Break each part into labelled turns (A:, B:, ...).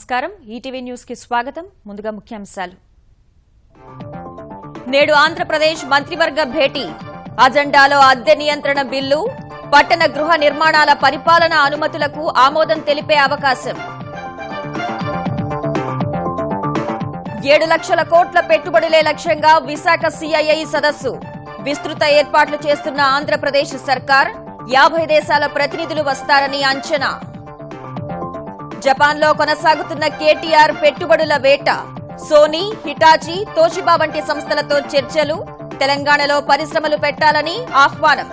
A: నమస్కారం ETV news కి స్వాగతం ముందుగా ముఖ్యాంశాలు నేడు ఆంధ్రప్రదేశ్ మంత్రివర్గ భేటీ అజెండాలో అద్దె నియంత్రణ బిల్లు పట్టణ గృహ నిర్మాణాల పరిపాలన అనుమతులకు ఆమోదం తెలిపే అవకాశం 7 లక్షల కోట్ల పెట్టుబడులే లక్ష్యంగా విశాఖ సిఐఐ సదస్సు విస్తృత ఏర్పాట్లు చేస్తున్న ఆంధ్రప్రదేశ్ సర్కార్ 50 దేశాల ప్రతినిధులు వస్తారని అంచనా జపాన్లో కొనసాగుతున్న కేటీఆర్ పెట్టుబడుల వేట సోనీ హిటాచీ తోషిబా వంటి సంస్థలతో చర్చలు తెలంగాణలో పరిశ్రమలు పెట్టాలని ఆహ్వానం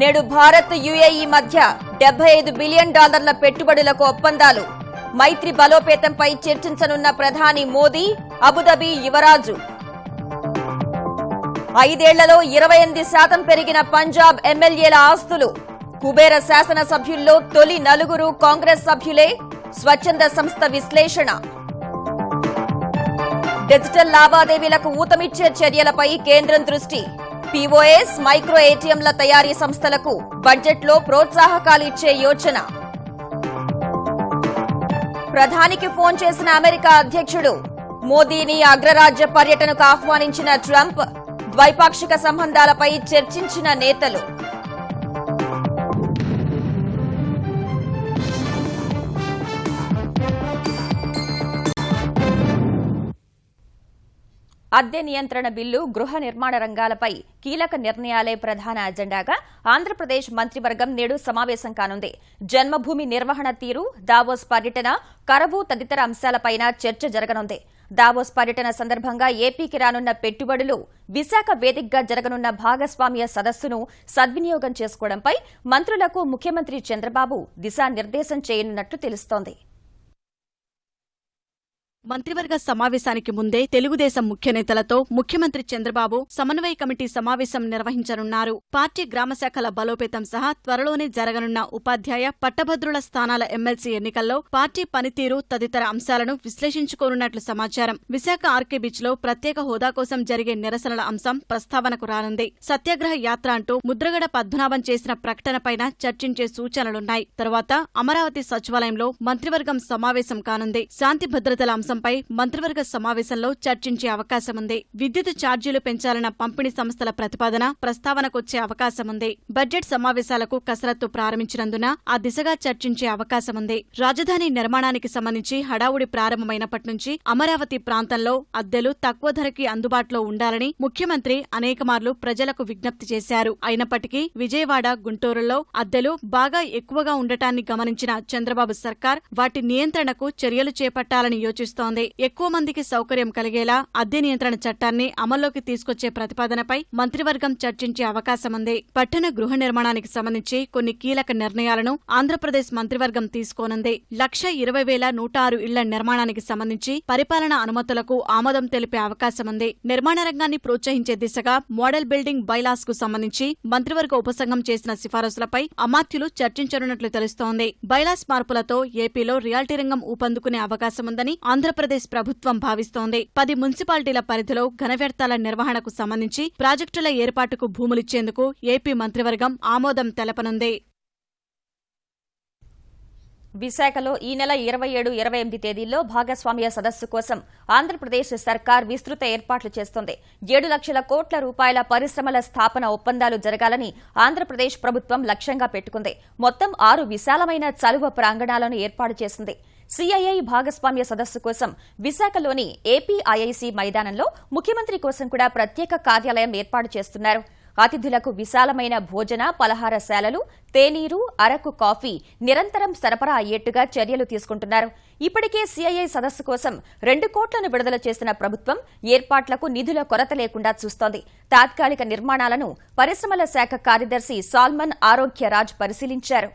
A: నేడు భారత్ యుఏఈ మధ్య $75 బిలియన్ పెట్టుబడులకు ఒప్పందాలు మైత్రి బలోపేతంపై చర్చించనున్న ప్రధాని మోదీ అబుదాబి యువరాజు 5 ఏళ్లలో 28% పెరిగిన పంజాబ్ ఎమ్మెల్యేల ఆస్తులు కుబేర శాసనసభ్యుల్లో తొలి 4 కాంగ్రెస్ సభ్యులే స్వచ్ఛంద సంస్థ విశ్లేషణ డిజిటల్ లావాదేవీలకు ఊతమిచ్చే చర్యలపై కేంద్రం దృష్టి పీఓఎస్ మైక్రో ఏటీఎంల తయారీ సంస్థలకు బడ్జెట్లో ప్రోత్సాహకాలు ఇచ్చే యోచన ప్రధానికి ఫోన్ చేసిన అమెరికా అధ్యక్షుడు మోదీని అగ్రరాజ్య పర్యటనకు ఆహ్వానించిన ట్రంప్ ద్వైపాక్షిక సంబంధాలపై చర్చించిన నేతలు అద్దె నియంత్రణ బిల్లు గృహ నిర్మాణ రంగాలపై కీలక నిర్ణయాలే ప్రధాన అజెండాగా ఆంధ్రప్రదేశ్ మంత్రివర్గం నేడు సమావేశం కానుంది జన్మభూమి నిర్వహణ తీరు దావోస్ పర్యటన కరవు తదితర అంశాలపైన చర్చ జరగనుంది దావోస్ పర్యటన సందర్భంగా ఏపీకి రానున్న పెట్టుబడులు విశాఖ వేదికగా జరగనున్న భాగస్వామ్య సదస్సును సద్వినియోగం చేసుకోవడంపై మంత్రులకు ముఖ్యమంత్రి చంద్రబాబు దిశానిర్దేశం చేయనున్నట్లు తెలుస్తోంది
B: మంత్రివర్గ సమావేశానికి ముందే తెలుగుదేశం ముఖ్య నేతలతో ముఖ్యమంత్రి చంద్రబాబు సమన్వయ కమిటీ సమావేశం నిర్వహించనున్నారు పార్టీ గ్రామశాఖల బలోపేతం సహా త్వరలోనే జరగనున్న ఉపాధ్యాయ పట్టభద్రుల స్థానాల ఎమ్మెల్సీ ఎన్నికల్లో పార్టీ పనితీరు తదితర అంశాలను విశ్లేషించుకోనున్నట్లు సమాచారం విశాఖ ఆర్కే బీచ్ లో ప్రత్యేక హోదా కోసం జరిగే నిరసనల అంశం ప్రస్తావనకు రానుంది సత్యాగ్రహ యాత్ర అంటూ ముద్రగడ పద్మనాభం చేసిన ప్రకటనపైన చర్చించే సూచనలున్నాయి తర్వాత అమరావతి సచివాలయంలో మంత్రివర్గం సమావేశం కానుంది శాంతి భద్రతల అంశం మంత్రివర్గ సమావేశంలో చర్చించే అవకాశముంది విద్యుత్ ఛార్జీలు పెంచాలన్న పంపిణీ సంస్థల ప్రతిపాదన ప్రస్తావనకొచ్చే అవకాశముంది బడ్జెట్ సమావేశాలకు కసరత్తు ప్రారంభించినందున ఆ దిశగా చర్చించే అవకాశముంది రాజధాని నిర్మాణానికి సంబంధించి హడావుడి ప్రారంభమైనప్పటి నుంచి అమరావతి ప్రాంతంలో అద్దెలు తక్కువ ధరకి అందుబాటులో ఉండాలని ముఖ్యమంత్రి అనేకమార్లు ప్రజలకు విజ్ఞప్తి చేశారు అయినప్పటికీ విజయవాడ గుంటూరులో అద్దెలు బాగా ఎక్కువగా ఉండటాన్ని గమనించిన చంద్రబాబు సర్కార్ వాటి నియంత్రణకు చర్యలు చేపట్టాలని యోచిస్తోంది ఎక్కువ మందికి సౌకర్యం కలిగేలా అద్దె నియంత్రణ చట్టాన్ని అమల్లోకి తీసుకొచ్చే ప్రతిపాదనపై మంత్రివర్గం చర్చించే అవకాశముంది పట్టణ గృహ నిర్మాణానికి సంబంధించి కొన్ని కీలక నిర్ణయాలను ఆంధ్రప్రదేశ్ మంత్రివర్గం తీసుకోనుంది 1,20,106 ఇళ్ల నిర్మాణానికి సంబంధించి పరిపాలనా అనుమతులకు ఆమోదం తెలిపే అవకాశముంది నిర్మాణ రంగాన్ని ప్రోత్సహించే దిశగా మోడల్ బిల్డింగ్ బైలాస్ కు సంబంధించి మంత్రివర్గ ఉపసంఘం చేసిన సిఫారసులపై అమాత్యులు చర్చించనున్నట్లు తెలుస్తోంది బైలాస్ మార్పులతో ఏపీలో రియాల్టీ రంగం ఊపందుకునే అవకాశముందని ఆంధ్రప్రదేశ్ ప్రభుత్వం భావిస్తోంది 10 మున్సిపాలిటీల పరిధిలో ఘన వ్యర్థాల నిర్వహణకు సంబంధించి ప్రాజెక్టుల ఏర్పాటుకు భూములిచ్చేందుకు ఏపీ మంత్రివర్గం ఆమోదం తెలపనుంది
A: విశాఖలో ఈ నెల 27-28 తేదీల్లో భాగస్వామ్య సదస్సు కోసం ఆంధ్రప్రదేశ్ సర్కార్ విస్తృత ఏర్పాట్లు చేస్తోంది 7 లక్షల కోట్ల రూపాయల పరిశ్రమల స్థాపన ఒప్పందాలు జరగాలని ఆంధ్రప్రదేశ్ ప్రభుత్వం లక్ష్యంగా పెట్టుకుంది మొత్తం 6 విశాలమైన చలువ ప్రాంగణాలను ఏర్పాటు చేసింది సిఐఐ భాగస్వామ్య సదస్సు కోసం విశాఖలోని ఏపీఐఐసి మైదానంలో ముఖ్యమంత్రి కోసం కూడా ప్రత్యేక కార్యాలయం ఏర్పాటు చేస్తున్నారు అతిథులకు విశాలమైన భోజన పలహారశాలలు తేనీరు అరకు కాఫీ నిరంతరం సరఫరా అయ్యేట్టుగా చర్యలు తీసుకుంటున్నారు ఇప్పటికే సిఐఐ సదస్సు కోసం 2 కోట్లను విడుదల చేసిన ప్రభుత్వం ఏర్పాట్లకు నిధుల కొరత లేకుండా చూస్తోంది తాత్కాలిక నిర్మాణాలను పరిశ్రమల శాఖ కార్యదర్శి సాల్మన్ ఆరోగ్యరాజ్ పరిశీలించారు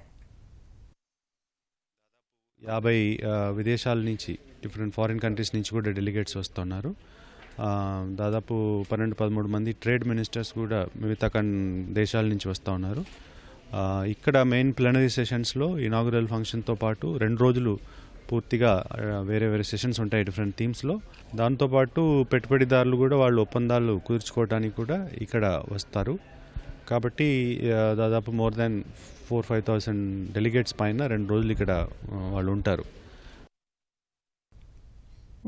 C: 50 విదేశాల నుంచి డిఫరెంట్ ఫారిన్ కంట్రీస్ నుంచి కూడా డెలిగేట్స్ వస్తున్నారు దాదాపు 12-13 మంది ట్రేడ్ మినిస్టర్స్ కూడా మిగతా దేశాల నుంచి వస్తూ ఉన్నారు ఇక్కడ మెయిన్ ప్లెనరీ సెషన్స్లో ఇనాగురల్ ఫంక్షన్తో పాటు 2 రోజులు పూర్తిగా వేరే సెషన్స్ ఉంటాయి డిఫరెంట్ థీమ్స్లో దాంతోపాటు పెట్టుబడిదారులు కూడా వాళ్ళు ఒప్పందాలు కుదుర్చుకోవడానికి కూడా ఇక్కడ వస్తారు కాబట్టి దాదాపు మోర్ దాన్ 4,000-5,000 డెలిగేట్స్ పైన 2 రోజులు ఇక్కడ వాళ్ళు ఉంటారు.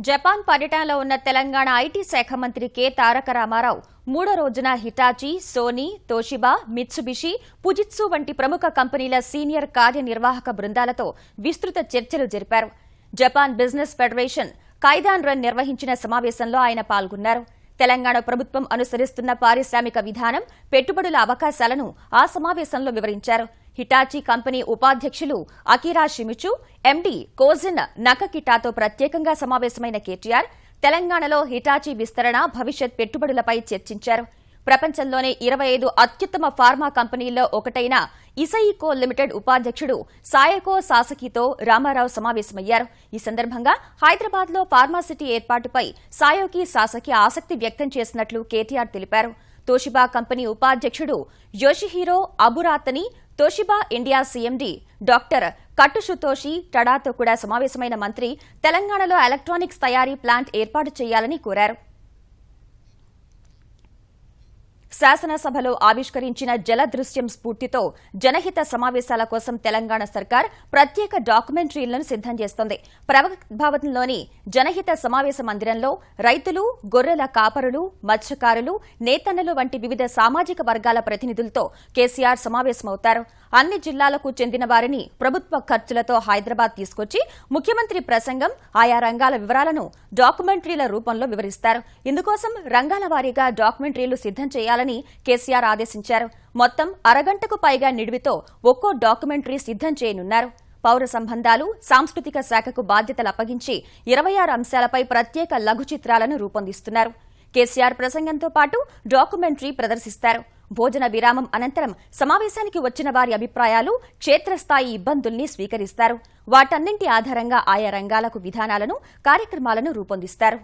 A: జపాన్ పర్యటనలో ఉన్న తెలంగాణ ఐటీ శాఖ మంత్రి కె తారక రామారావు 3వ రోజున హిటాచీ, సోనీ, తోషిబా, మిత్సుబిషి, ఫుజిత్సు వంటి ప్రముఖ కంపెనీల సీనియర్ కార్యనిర్వాహక బృందాలతో విస్తృత చర్చలు జరిపారు. జపాన్ బిజినెస్ ఫెడరేషన్ కైదాన్ రన్ నిర్వహించిన సమావేశంలో ఆయన పాల్గొన్నారు. తెలంగాణ ప్రభుత్వం అనుసరిస్తున్న పారిశ్రామిక విధానం, పెట్టుబడుల అవకాశాలను ఆ సమావేశంలో వివరించారు. హిటాచీ కంపెనీ ఉపాధ్యక్షులు అకిరా షిమిచు, ఎండీ కోజిన్ నకకిటాతో ప్రత్యేకంగా సమావేశమైన కేటీఆర్ తెలంగాణలో హిటాచీ విస్తరణ, భవిష్యత్ పెట్టుబడులపై చర్చించారు. ప్రపంచంలోనే 25 అత్యుత్తమ ఫార్మా కంపెనీల్లో ఒకటైన ఇసయికో లిమిటెడ్ ఉపాధ్యక్షుడు సాయకో సాసకితో రామారావు సమావేశమయ్యారు. ఈ సందర్భంగా హైదరాబాద్లో ఫార్మాసిటీ ఏర్పాటుపై సాయోకి, సాసకి ఆసక్తి వ్యక్తం చేసినట్లు కేటీఆర్ తెలిపారు. తోషిబా కంపెనీ ఉపాధ్యక్షుడు యోషిహిరో అబురాతని, తోషిబా ఇండియా సీఎండీ డాక్టర్ కట్టుషుతోషి టడాతో కూడా సమావేశమైన మంత్రి తెలంగాణలో ఎలక్ట్రానిక్స్ తయారీ ప్లాంట్ ఏర్పాటు చేయాలని కోరారు. శాసనసభలో ఆవిష్కరించిన జల దృశ్యం స్ఫూర్తితో జనహిత సమావేశాల కోసం తెలంగాణ సర్కార్ ప్రత్యేక డాక్యుమెంటరీలను సిద్దం చేస్తోంది. భవన్లోని జనహిత సమావేశ మందిరంలో రైతులు, గొర్రెల కాపరులు, మత్స్యకారులు, నేతన్నలు వంటి వివిధ సామాజిక వర్గాల ప్రతినిధులతో కేసీఆర్ సమావేశమవుతారు. అన్ని జిల్లాలకు చెందిన వారిని ప్రభుత్వ ఖర్చులతో హైదరాబాద్ తీసుకొచ్చి ముఖ్యమంత్రి ప్రసంగం, ఆయా రంగాల వివరాలను డాక్యుమెంటరీల రూపంలో వివరిస్తారు. ఇందుకోసం రంగాల వారీగా డాక్యుమెంటరీలు సిద్దం చేయాలని కేసీఆర్ ఆదేశించారు. మొత్తం అరగంటకు పైగా నిడివితో ఒక్కో డాక్యుమెంటరీ సిద్దం చేయనున్నారు. పౌర సంబంధాలు, సాంస్కృతిక శాఖకు బాధ్యతలు అప్పగించి 26 అంశాలపై ప్రత్యేక లఘు చిత్రాలను రూపొందిస్తున్నారు. కేసీఆర్ ప్రసంగంతో పాటు డాక్యుమెంటరీ ప్రదర్శిస్తారు. భోజన విరామం అనంతరం సమావేశానికి వచ్చిన వారి అభిప్రాయాలు, క్షేత్రస్థాయి ఇబ్బందుల్ని స్వీకరిస్తారు. వాటన్నింటి ఆధారంగా ఆయా రంగాలకు విధానాలను, కార్యక్రమాలను రూపొందిస్తారు.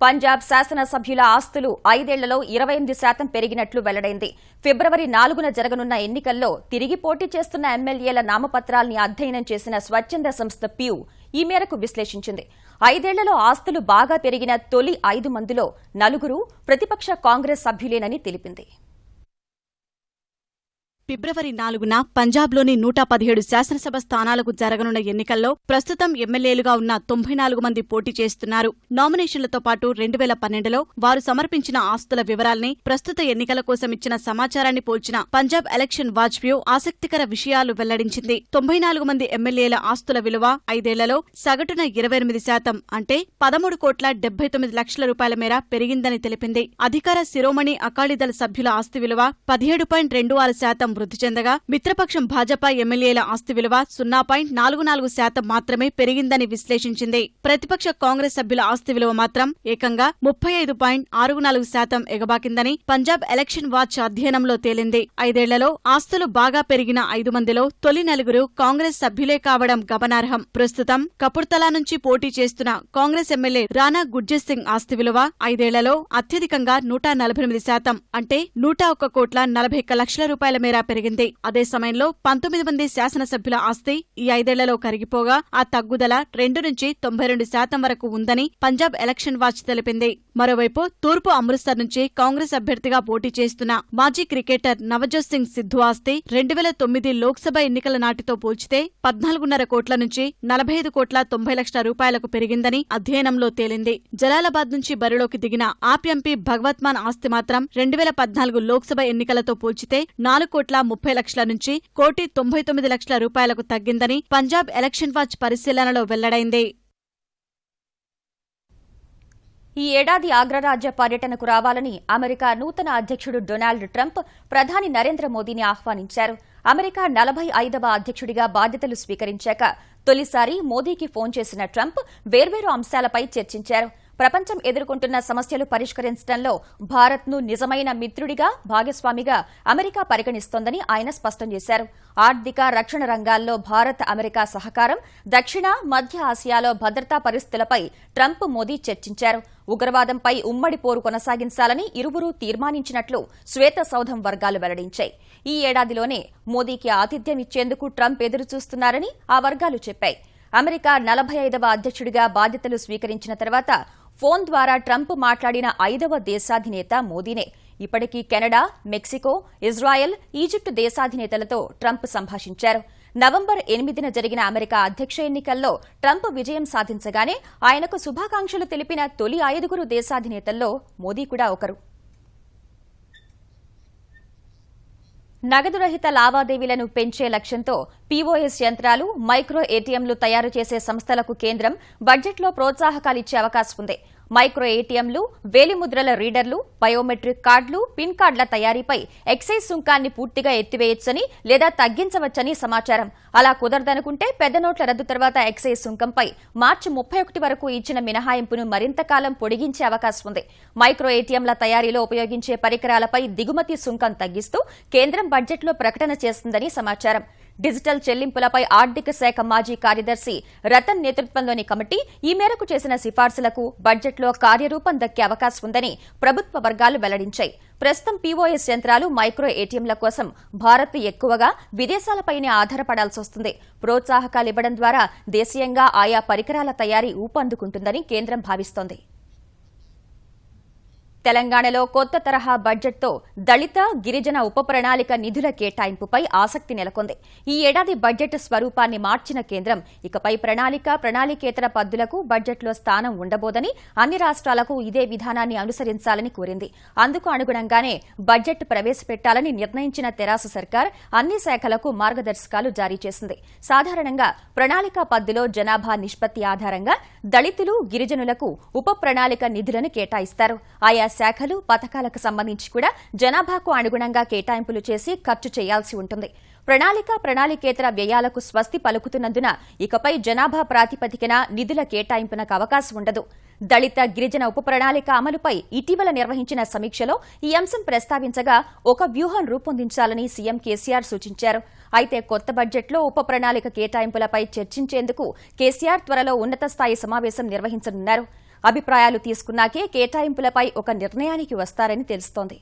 A: పంజాబ్ శాసనసభ్యుల ఆస్తులు 5 ఏళ్లలో 28% పెరిగినట్లు వెల్లడైంది. ఫిబ్రవరి 4న జరగనున్న ఎన్నికల్లో తిరిగి పోటీ చేస్తున్న ఎమ్మెల్యేల నామపత్రాల్ని అధ్యయనం చేసిన స్వచ్ఛంద సంస్థ ప్యూ ఈ మేరకు విశ్లేషించింది. 5 ఏళ్లలో ఆస్తులు బాగా పెరిగిన తొలి 5 మందిలో 4 ప్రతిపక్ష కాంగ్రెస్ సభ్యులేనని తెలిపింది.
B: ఫిబ్రవరి 4న పంజాబ్లోని 117 శాసనసభ స్థానాలకు జరగనున్న ఎన్నికల్లో ప్రస్తుతం ఎమ్మెల్యేలుగా ఉన్న 94 మంది పోటీ చేస్తున్నారు. నామినేషన్లతో పాటు 2012లో వారు సమర్పించిన ఆస్తుల వివరాల్ని, ప్రస్తుత ఎన్నికల కోసం ఇచ్చిన సమాచారాన్ని పోల్చిన పంజాబ్ ఎలక్షన్ వాచ్ వ్యూ ఆసక్తికర విషయాలు వెల్లడించింది. 94 మంది ఎమ్మెల్యేల ఆస్తుల విలువ 5 ఏళ్లలో సగటున 28% అంటే 13,79,00,000 రూపాయల మేర పెరిగిందని తెలిపింది. అధికార శిరోమణి అకాలీదళ సభ్యుల ఆస్తి విలువ 17.26% వృద్ధి చెందగా, మిత్రపక్షం భాజపా ఎమ్మెల్యేల ఆస్తి విలువ 0.44% మాత్రమే పెరిగిందని విశ్లేషించింది. ప్రతిపక్ష కాంగ్రెస్ సభ్యుల ఆస్తి విలువ మాత్రం ఏకంగా 35.64% ఎగబాకిందని పంజాబ్ ఎలక్షన్ వాచ్ అధ్యయనంలో తేలింది. 5 ఏళ్లలో ఆస్తులు బాగా పెరిగిన 5 మందిలో తొలి 4 కాంగ్రెస్ సభ్యులే కావడం గమనార్హం. ప్రస్తుతం కపుర్తలా నుంచి పోటీ చేస్తున్న కాంగ్రెస్ ఎమ్మెల్యే రాణా గుర్జీత్ సింగ్ ఆస్తి విలువ 5 ఏళ్లలో అత్యధికంగా 148% అంటే 101,40,00,000 రూపాయల మేర పెరిగింది. అదే సమయంలో 19 మంది శాసనసభ్యుల ఆస్తి ఈ 5 ఏళ్లలో కరిగిపోగా, ఆ తగ్గుదల 2 నుంచి 92% వరకు ఉందని పంజాబ్ ఎలక్షన్ వాచ్ తెలిపింది. మరోవైపు తూర్పు అమృత్సర్ నుంచి కాంగ్రెస్ అభ్యర్థిగా పోటీ చేస్తున్న మాజీ క్రికెటర్ నవజోత్ సింగ్ సిద్ధు ఆస్తి 2009 లోక్సభ ఎన్నికల నాటితో పోల్చితే 14.5 కోట్ల నుంచి 45,90,00,000 రూపాయలకు పెరిగిందని అధ్యయనంలో తేలింది. జలాలాబాద్ నుంచి బరిలోకి దిగిన ఆప్ ఎంపీ భగవత్మాన్ ఆస్తి మాత్రం 2014 లోక్సభ ఎన్నికలతో పోల్చితే 4,30,00,000 నుంచి 1,99,00,000 రూపాయలకు తగ్గిందని పంజాబ్ ఎలక్షన్ వాచ్ పరిశీలనలో వెల్లడైంది.
A: ఈ ఏడాది అగ్రరాజ్య పర్యటనకు రావాలని అమెరికా నూతన అధ్యక్షుడు డొనాల్డ్ ట్రంప్ ప్రధాని నరేంద్ర మోదీని ఆహ్వానించారు. అమెరికా 45వ అధ్యక్షుడిగా బాధ్యతలు స్వీకరించాక తొలిసారి మోదీకి ఫోన్ చేసిన ట్రంప్ వేర్వేరు అంశాలపై చర్చించారు. ప్రపంచం ఎదుర్కొంటున్న సమస్యలు పరిష్కరించడంలో భారత్ను నిజమైన మిత్రుడిగా, భాగస్వామిగా అమెరికా పరిగణిస్తోందని ఆయన స్పష్టం చేశారు. ఆర్థిక, రక్షణ రంగాల్లో భారత్ అమెరికా సహకారం, దక్షిణ, మధ్య ఆసియాలో భద్రతా పరిస్థితులపై ట్రంప్, మోదీ చర్చించారు. ఉగ్రవాదంపై ఉమ్మడి పోరు కొనసాగించాలని ఇరువురూ తీర్మానించినట్లు శ్వేతసౌధం వర్గాలు వెల్లడించాయి. ఈ ఏడాదిలోనే మోదీకి ఆతిథ్యం ఇచ్చేందుకు ట్రంప్ ఎదురుచూస్తున్నారని ఆ వర్గాలు చెప్పాయి. అమెరికా 45వ అధ్యక్షుడిగా బాధ్యతలు స్వీకరించిన తర్వాత ఫోన్ ద్వారా ట్రంప్ మాట్లాడిన 5వ దేశాధినేత మోదీనే. ఇప్పటికీ కెనడా, మెక్సికో, ఇజ్రాయెల్, ఈజిప్టు దేశాధినేతలతో ట్రంప్ సంభాషించారు. నవంబర్ 8న జరిగిన అమెరికా అధ్యక్ష ఎన్నికల్లో ట్రంప్ విజయం సాధించగానే ఆయనకు శుభాకాంక్షలు తెలిపిన తొలి 5 దేశాధినేతల్లో మోదీ కూడా ఒకరు. నగదు రహిత లావాదేవీలను పెంచే లక్ష్యంతో పీఓఎస్ యంత్రాలు, మైక్రో ఏటీఎంలు తయారు చేసే సంస్థలకు కేంద్రం బడ్జెట్లో ప్రోత్సాహకాలిచ్చే అవకాశం ఉంది. మైక్రో ఏటీఎంలు, వేలిముద్రల రీడర్లు, బయోమెట్రిక్ కార్డులు, పిన్ కార్డుల తయారీపై ఎక్సైజ్ సుంకాన్ని పూర్తిగా ఎత్తివేయొచ్చని లేదా తగ్గించవచ్చని సమాచారం. అలా కుదరదనుకుంటే పెద్ద నోట్ల రద్దు తర్వాత ఎక్సైజ్ సుంకంపై మార్చి 31 వరకు ఇచ్చిన మినహాయింపును మరింత కాలం పొడిగించే అవకాశం ఉంది. మైక్రో ఏటీఎంల తయారీలో ఉపయోగించే పరికరాలపై దిగుమతి సుంకం తగ్గిస్తూ కేంద్రం బడ్జెట్లో ప్రకటన చేస్తుందని సమాచారం. డిజిటల్ చెల్లింపులపై ఆర్థిక శాఖ మాజీ కార్యదర్శి రతన్ నేతృత్వంలోని కమిటీ ఈ మేరకు చేసిన సిఫార్సులకు బడ్జెట్లో కార్యరూపం దక్కే అవకాశం ఉందని ప్రభుత్వ వర్గాలు వెల్లడించాయి. ప్రస్తుతం పీఓఎస్ యంత్రాలు, మైక్రో ఏటీఎంల కోసం భారత్ ఎక్కువగా విదేశాలపైనే ఆధారపడాల్సి వస్తుంది. ప్రోత్సాహకాలివ్వడం ద్వారా దేశీయంగా ఆయా పరికరాల తయారీ ఊపందుకుంటుందని కేంద్రం భావిస్తోంది. తెలంగాణలో కొత్త తరహా బడ్జెట్తో దళిత, గిరిజన ఉప ప్రణాళిక నిధుల కేటాయింపుపై ఆసక్తి నెలకొంది. ఈ ఏడాది బడ్జెట్ స్వరూపాన్ని మార్చిన కేంద్రం ఇకపై ప్రణాళికేతర పద్దులకు బడ్జెట్లో స్థానం ఉండబోదని, అన్ని రాష్ట్రాలకు ఇదే విధానాన్ని అనుసరించాలని కోరింది. అందుకు అనుగుణంగానే బడ్జెట్ ప్రవేశపెట్టాలని నిర్ణయించిన తెరాస సర్కార్ అన్ని శాఖలకు మార్గదర్శకాలు జారీ చేసింది. సాధారణంగా ప్రణాళిక పద్దులో జనాభా నిష్పత్తి ఆధారంగా దళితులు, గిరిజనులకు ఉప ప్రణాళిక నిధులను కేటాయిస్తారు. ఆయా శాఖలు, పథకాలకు సంబంధించి కూడా జనాభాకు అనుగుణంగా కేటాయింపులు చేసి ఖర్చు చేయాల్సి ఉంటుంది. ప్రణాళికేతర వ్యయాలకు స్వస్తి పలుకుతున్నందున ఇకపై జనాభా ప్రాతిపదికన నిధుల కేటాయింపునకు అవకాశం ఉండదు. దళిత, గిరిజన ఉప ప్రణాళిక అమలుపై ఇటీవల నిర్వహించిన సమీక్షలో ఈ అంశం ప్రస్తావించగా ఒక వ్యూహం రూపొందించాలని సీఎం కేసీఆర్ సూచించారు. అయితే కొత్త బడ్జెట్లో ఉప ప్రణాళిక కేటాయింపులపై చర్చించేందుకు కేసీఆర్ త్వరలో ఉన్నత స్థాయి సమావేశం నిర్వహించనున్నారు. అభిప్రాయాలు తీసుకున్నాకే కేటాయింపులపై ఒక నిర్ణయానికి వస్తారని తెలుస్తోంది.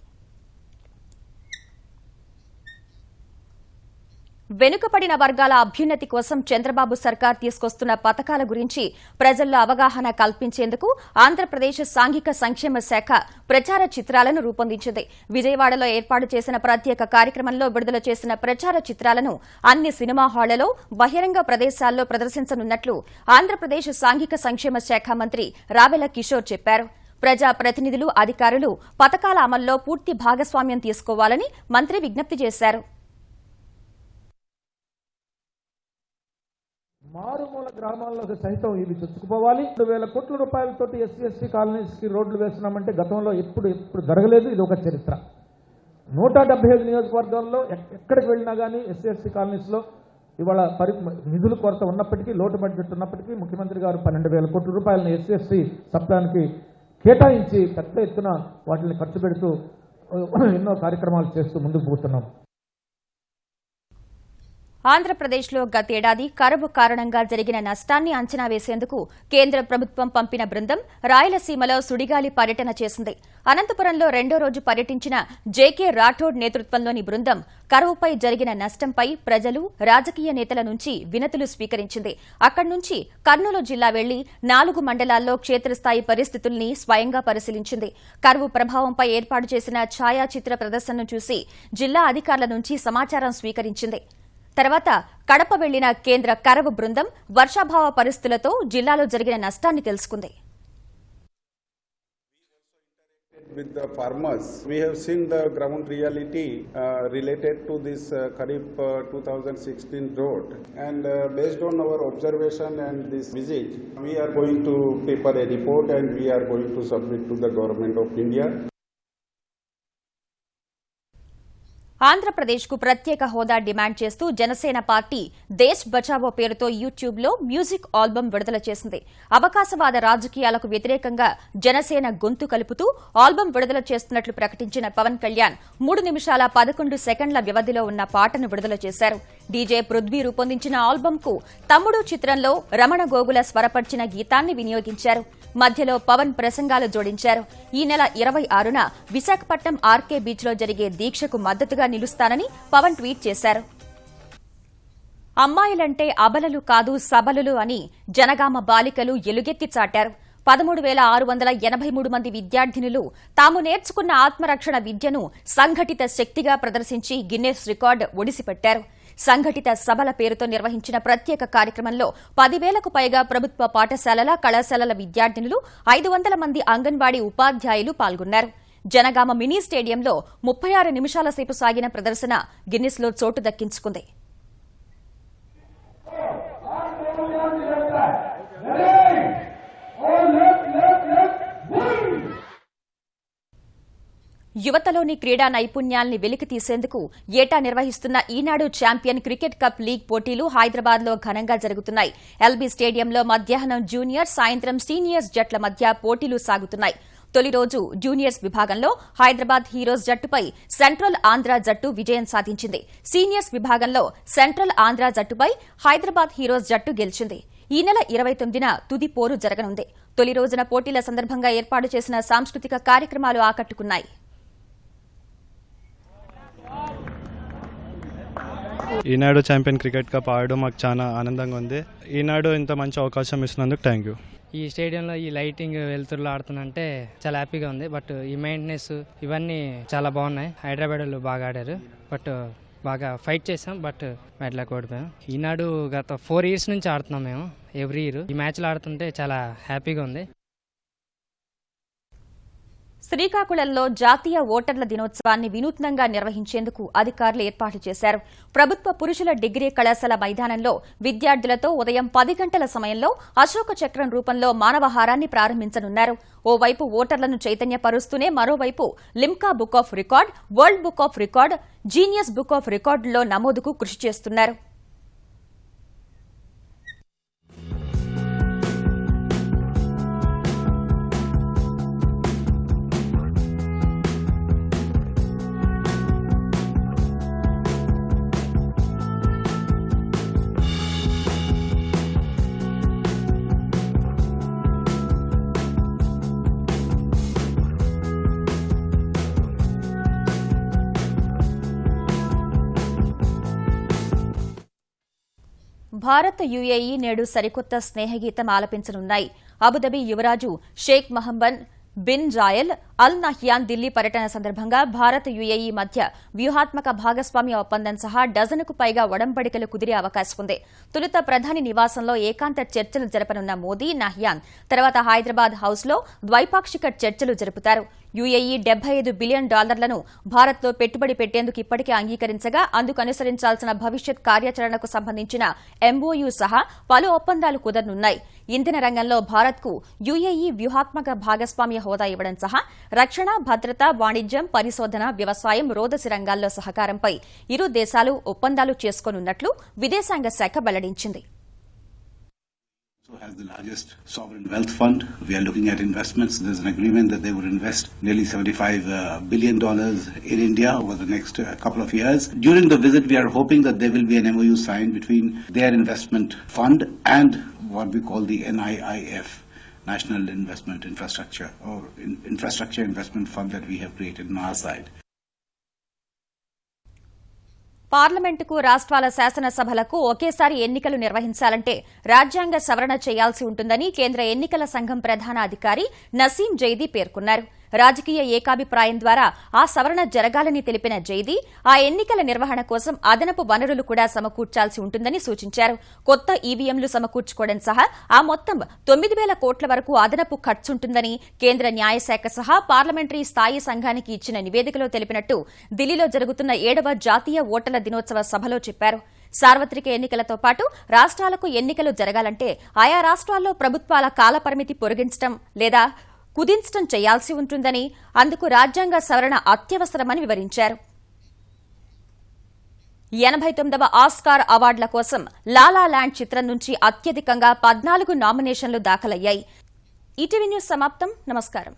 A: వెనుకబడిన వర్గాల అభ్యున్నతి కోసం చంద్రబాబు సర్కార్ తీసుకొస్తున్న పథకాల గురించి ప్రజల్లో అవగాహన కల్పించేందుకు ఆంధ్రప్రదేశ్ సాంఘిక సంక్షేమ శాఖ ప్రచార చిత్రాలను రూపొందించింది. విజయవాడలో ఏర్పాటు చేసిన ప్రత్యేక కార్యక్రమంలో విడుదల చేసిన ప్రచార చిత్రాలను అన్ని సినిమా హాళ్లలో, బహిరంగ ప్రదేశాల్లో ప్రదర్శించనున్నట్లు ఆంధ్రప్రదేశ్ సాంఘిక సంక్షేమ శాఖ మంత్రి రావెల కిషోర్ చెప్పారు. ప్రజా ప్రతినిధులు, అధికారులు పథకాల అమల్లో పూర్తి భాగస్వామ్యం తీసుకోవాలని మంత్రి విజ్ఞప్తి చేశారు.
D: మారుమూల గ్రామాల్లోకి సైతం ఇవి చొచ్చుకుపోవాలి. 2,000 కోట్ల రూపాయలతోటి ఎస్సీ కాలనీస్కి రోడ్లు వేస్తున్నామంటే గతంలో ఎప్పుడు జరగలేదు. ఇది ఒక చరిత్ర. 175 నియోజకవర్గాల్లో ఎక్కడికి వెళ్ళినా కానీ ఎస్సీ కాలనీస్లో ఇవాళ నిధుల కొరత ఉన్నప్పటికీ, లోటు బడ్జెట్ ఉన్నప్పటికీ ముఖ్యమంత్రి గారు 12,000 కోట్ల రూపాయలను ఎస్సీ సప్తానికి కేటాయించి పెద్ద ఎత్తున వాటిని ఖర్చు పెడుతూ ఎన్నో కార్యక్రమాలు చేస్తూ ముందుకు పోతున్నాం.
A: ఆంధ్రప్రదేశ్లో గతేడాది కరువు కారణంగా జరిగిన నష్టాన్ని అంచనా వేసేందుకు కేంద్ర ప్రభుత్వం పంపిన బృందం రాయలసీమలో సుడిగాలి పర్యటన చేసింది. అనంతపురంలో 2వ రోజు పర్యటించిన జేకే రాఠోడ్ నేతృత్వంలోని బృందం కరువుపై జరిగిన నష్టంపై ప్రజలు, రాజకీయ నేతల నుంచి వినతులు స్వీకరించింది. అక్కడి నుంచి కర్నూలు జిల్లా వెళ్లి 4 మండలాల్లో క్షేత్రస్థాయి పరిస్థితుల్ని స్వయంగా పరిశీలించింది. కరువు ప్రభావంపై ఏర్పాటు చేసిన ఛాయాచిత్ర ప్రదర్శనను చూసి జిల్లా అధికారుల నుంచి సమాచారం స్వీకరించింది. తర్వాత కడప వెళ్లిన కేంద్ర కరువు బృందం వర్షాభావ పరిస్థితులతో జిల్లాలో జరిగిన నష్టాన్ని తెలుసుకుంది.
E: With the farmers, we have seen the ground reality related to this Kharif 2016 drought, and based on our observation and this visit, we are going to prepare a report and we are going to submit to the Government of India.
A: ఆంధ్రప్రదేశ్కు ప్రత్యేక హోదా demand చేస్తూ Janasena party దేశ్ బచావో పేరుతో యూట్యూబ్లో music album విడుదల చేసింది. అవకాశవాద రాజకీయాలకు వ్యతిరేకంగా జనసేన గొంతు కలుపుతూ ఆల్బమ్ విడుదల చేస్తున్నట్లు ప్రకటించిన పవన్ కళ్యాణ్ 3 నిమిషాల 11 సెకండ్ల వ్యవధిలో ఉన్న పాటను విడుదల చేశారు. డీజే పృథ్వీ రూపొందించిన ఆల్బమ్కు తమ్ముడు చిత్రంలో రమణ గోగుల స్వరపర్చిన గీతాన్ని వినియోగించారు. మధ్యలో పవన్ ప్రసంగాలు జోడించారు. ఈ నెల 26న విశాఖపట్నం ఆర్కే బీచ్లో జరిగే దీక్షకు మద్దతుగా నిలుస్తానని పవన్ ట్వీట్ చేశారు. అమ్మాయిలంటే అబలలు కాదు సబలులు అని జనగామ బాలికలు ఎలుగెత్తి చాటారు. 13,683 మంది విద్యార్థినులు తాము నేర్చుకున్న ఆత్మరక్షణ విద్యను సంఘటిత శక్తిగా ప్రదర్శించి గిన్నెస్ రికార్డు ఒడిసిపెట్టారు. సంఘటిత సభల పేరుతో నిర్వహించిన ప్రత్యేక కార్యక్రమంలో 10,000కు పైగా ప్రభుత్వ పాఠశాలల, కళాశాలల విద్యార్థినులు, 500 మంది అంగన్వాడీ ఉపాధ్యాయులు పాల్గొన్నారు. జనగామ మినీ స్టేడియంలో 36 నిమిషాల సేపు సాగిన ప్రదర్శన గిన్నిస్లో చోటు దక్కించుకుంది. యువతలోని క్రీడా నైపుణ్యాల్ని వెలికి తీసేందుకు ఏటా నిర్వహిస్తున్న ఈనాడు ఛాంపియన్ క్రికెట్ కప్ లీగ్ పోటీలు హైదరాబాద్లో ఘనంగా జరుగుతున్నాయి. ఎల్బీ స్టేడియంలో మధ్యాహ్నం జూనియర్, సాయంత్రం సీనియర్స్ జట్ల మధ్య పోటీలు సాగుతున్నాయి. తొలి రోజు జూనియర్స్ విభాగంలో హైదరాబాద్ హీరోస్ జట్టుపై సెంట్రల్ ఆంధ్ర జట్టు విజయం సాధించింది. సీనియర్స్ విభాగంలో సెంట్రల్ ఆంధ్ర జట్టుపై హైదరాబాద్ హీరోస్ జట్టు గెలిచింది. ఈ నెల 29న తుది పోరు జరగనుంది. తొలి రోజున పోటీల సందర్భంగా ఏర్పాటు చేసిన సాంస్కృతిక కార్యక్రమాలు ఆకట్టుకున్నాయి.
F: ఈనాడు ఛాంపియన్ క్రికెట్ కప్ ఆడడం మాకు చాలా ఆనందంగా ఉంది. ఈనాడు ఇంత మంచి అవకాశం ఇస్తున్నందుకు థ్యాంక్ యూ.
G: ఈ స్టేడియంలో ఈ లైటింగ్ వెలుతురులో ఆడుతుందంటే చాలా హ్యాపీగా ఉంది. బట్ ఈ మెయింటెనెన్స్ ఇవన్నీ చాలా బాగున్నాయి. హైదరాబాద్ వాళ్ళు బాగా ఆడారు. బట్ బాగా ఫైట్ చేసాం. బట్ మ్యాచ్లో ఓడిపోయాం. ఈనాడు గత 4 years నుంచి ఆడుతున్నాం మేము. ఎవ్రీ ఇయర్ ఈ మ్యాచ్లు ఆడుతుంటే చాలా హ్యాపీగా ఉంది.
A: శ్రీకాకుళంలో జాతీయ ఓటర్ల దినోత్సవాన్ని వినూత్నంగా నిర్వహించేందుకు అధికారులు ఏర్పాట్లు చేశారు. ప్రభుత్వ పురుషుల డిగ్రీ కళాశాల మైదానంలో విద్యార్థులతో ఉదయం 10 గంటల సమయంలో అశోక చక్రం రూపంలో మానవహారాన్ని ప్రారంభించనున్నారు. ఓవైపు ఓటర్లను చైతన్యపరుస్తూనే మరోవైపు Limca book of record, world book of record, Guinness book of రికార్డుల్లో నమోదుకు కృషి చేస్తున్నారు. భారత్ యుఏఈ నేడు సరికొత్త స్నేహగీతం ఆలపించనున్నాయి. అబుదాబి యువరాజు Sheikh Mohammed bin Zayed Al Nahyan Delhi పర్యటన సందర్భంగా భారత్ యుఏఈ మధ్య వ్యూహాత్మక భాగస్వామ్య ఒప్పందం సహా డజనుకు పైగా ఒడంబడికలు కుదిరే అవకాశం ఉంది. తొలుత ప్రధాని నివాసంలో ఏకాంత చర్చలు జరపనున్న మోదీ, నహ్యాన్ తర్వాత హైదరాబాద్ హౌస్లో ద్వైపాక్షిక చర్చలు జరుపుతారు. యుఏఈ $75 బిలియన్ భారత్లో పెట్టుబడి పెట్టేందుకు ఇప్పటికే అంగీకరించగా అందుకు అనుసరించాల్సిన భవిష్యత్ కార్యాచరణకు సంబంధించిన ఎంఓయూ సహా పలు ఒప్పందాలు కుదరనున్నాయి. ఇంధన రంగంలో భారత్కు యుఏఈ వ్యూహాత్మక భాగస్వామ్య హోదా ఇవ్వడం సహా రక్షణ, భద్రత, వాణిజ్యం, పరిశోధన, వ్యవసాయం, రోదసి రంగాల్లో సహకారంపై ఇరు దేశాలు ఒప్పందాలు చేసుకోనున్నట్లు విదేశాంగ శాఖ వెల్లడించింది.
H: Has the largest sovereign wealth fund. We are looking at investments. There's an agreement that they would invest nearly $75 billion in India over the next couple of years. During the visit, we are hoping that there will be an MOU signed between their investment fund and what we call the NIIF, National Investment Infrastructure or Infrastructure Investment Fund that we have created on our side.
A: పార్లమెంటుకు, రాష్ట్రాల శాసనసభలకు ఒకేసారి ఎన్నికలు నిర్వహించాలంటే రాజ్యాంగ సవరణ చేయాల్సి ఉంటుందని కేంద్ర ఎన్నికల సంఘం ప్రధాన అధికారి నసీం జైదీ పేర్కొన్నారు. రాజకీయ ఏకాభిప్రాయం ద్వారా ఆ సవరణ జరగాలని తెలిపిన జైదీ ఆ ఎన్నికల నిర్వహణ కోసం అదనపు వనరులు కూడా సమకూర్చాల్సి ఉంటుందని సూచించారు. కొత్త ఈవీఎంలు సమకూర్చుకోవడం సహా ఆ మొత్తం 9,000 కోట్ల వరకు అదనపు ఖర్చుంటుందని కేంద్ర న్యాయశాఖ సహా పార్లమెంటరీ స్థాయి సంఘానికి ఇచ్చిన నివేదికలో తెలిపినట్టు ఢిల్లీలో జరుగుతున్న 7వ జాతీయ ఓటర్ల దినోత్సవ సభలో చెప్పారు. సార్వత్రిక ఎన్నికలతో పాటు రాష్ట్రాలకు ఎన్నికలు జరగాలంటే ఆయా రాష్ట్రాల్లో ప్రభుత్వాల కాలపరిమితి పొడిగించడం లేదా కుదించడం చేయాల్సి ఉంటుందని, అందుకు రాజ్యాంగ సవరణ అత్యవసరమని వివరించారు. 89వ ఆస్కార్ అవార్డుల కోసం లాలా ల్యాండ్ చిత్రం నుంచి అత్యధికంగా 14 నామినేషన్లు దాఖలయ్యాయి. ఈటీవీ న్యూస్ సమాప్తం. నమస్కారం.